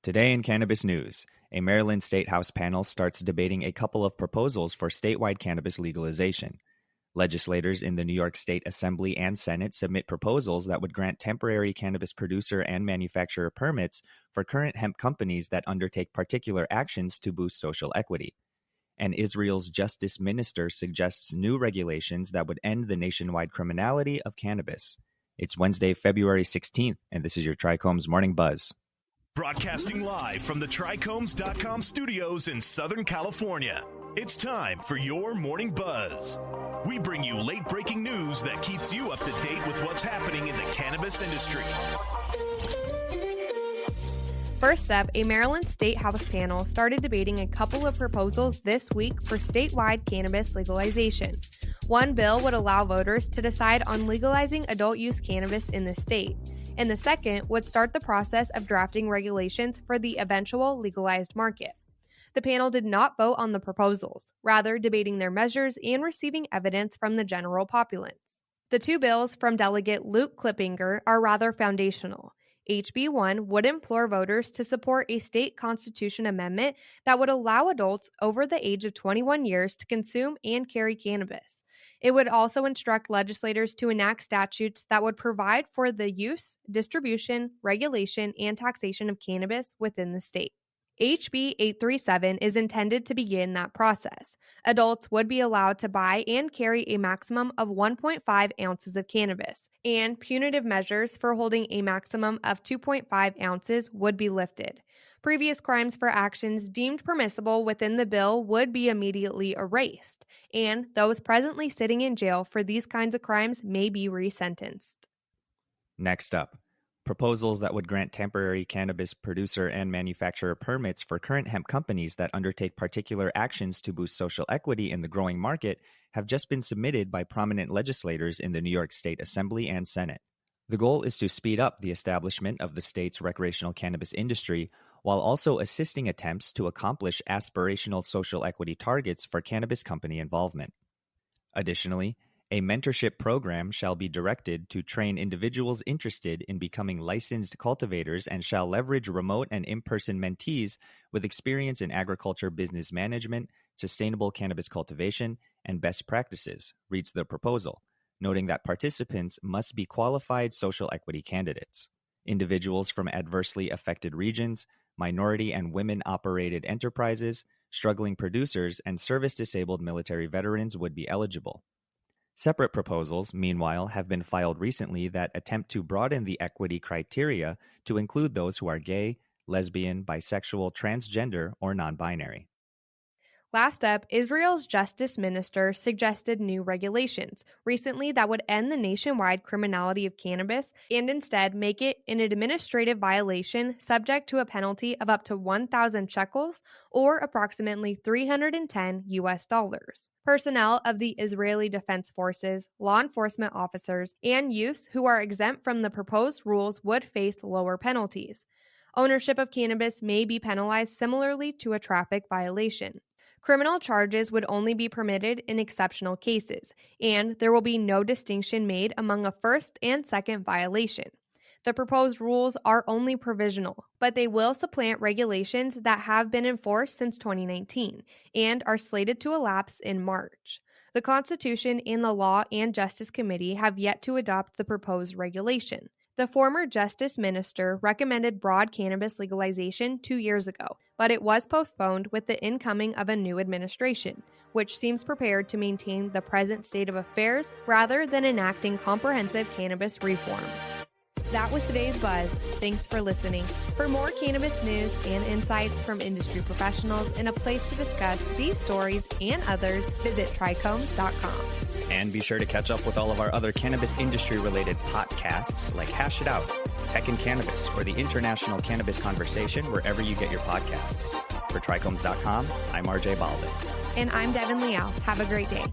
Today in Cannabis News, a Maryland State House panel starts debating a couple of proposals for statewide cannabis legalization. Legislators in the New York State Assembly and Senate submit proposals that would grant temporary cannabis producer and manufacturer permits for current hemp companies that undertake particular actions to boost social equity. And Israel's justice minister suggests new regulations that would end the nationwide criminality of cannabis. It's Wednesday, February 16th, and this is your Trichomes Morning Buzz. Broadcasting live from the Trichomes.com studios in Southern California. It's time for your Morning Buzz. We bring you late-breaking news that keeps you up to date with what's happening in the cannabis industry. First up, a Maryland State House panel started debating a couple of proposals this week for statewide cannabis legalization. One bill would allow voters to decide on legalizing adult-use cannabis in the state, and the second would start the process of drafting regulations for the eventual legalized market. The panel did not vote on the proposals, rather debating their measures and receiving evidence from the general populace. The two bills from Delegate Luke Klippinger are rather foundational. HB 1 would implore voters to support a state constitution amendment that would allow adults over the age of 21 years to consume and carry cannabis. It would also instruct legislators to enact statutes that would provide for the use, distribution, regulation, and taxation of cannabis within the state. HB 837 is intended to begin that process. Adults would be allowed to buy and carry a maximum of 1.5 ounces of cannabis, and punitive measures for holding a maximum of 2.5 ounces would be lifted. Previous crimes for actions deemed permissible within the bill would be immediately erased, and those presently sitting in jail for these kinds of crimes may be resentenced. Next up, proposals that would grant temporary cannabis producer and manufacturer permits for current hemp companies that undertake particular actions to boost social equity in the growing market have just been submitted by prominent legislators in the New York State Assembly and Senate. The goal is to speed up the establishment of the state's recreational cannabis industry while also assisting attempts to accomplish aspirational social equity targets for cannabis company involvement. Additionally, a mentorship program shall be directed to train individuals interested in becoming licensed cultivators and shall leverage remote and in-person mentees with experience in agriculture business management, sustainable cannabis cultivation, and best practices, reads the proposal, noting that participants must be qualified social equity candidates. Individuals from adversely affected regions, minority and women-operated enterprises, struggling producers, and service-disabled military veterans would be eligible. Separate proposals, meanwhile, have been filed recently that attempt to broaden the equity criteria to include those who are gay, lesbian, bisexual, transgender, or non-binary. Last up, Israel's justice minister suggested new regulations recently that would end the nationwide criminality of cannabis and instead make it an administrative violation subject to a penalty of up to 1,000 shekels or approximately $310. Personnel of the Israeli Defense Forces, law enforcement officers, and youths who are exempt from the proposed rules would face lower penalties. Ownership of cannabis may be penalized similarly to a traffic violation. Criminal charges would only be permitted in exceptional cases, and there will be no distinction made among a first and second violation. The proposed rules are only provisional, but they will supplant regulations that have been enforced since 2019 and are slated to elapse in March. The Constitution and the Law and Justice Committee have yet to adopt the proposed regulation. The former justice minister recommended broad cannabis legalization 2 years ago, but it was postponed with the incoming of a new administration, which seems prepared to maintain the present state of affairs rather than enacting comprehensive cannabis reforms. That was today's Buzz. Thanks for listening. For more cannabis news and insights from industry professionals and a place to discuss these stories and others, visit trichomes.com. And be sure to catch up with all of our other cannabis industry-related podcasts like Hash It Out, Tech and Cannabis, or the International Cannabis Conversation wherever you get your podcasts. For Trichomes.com, I'm RJ Baldwin. And I'm Devin Liao. Have a great day.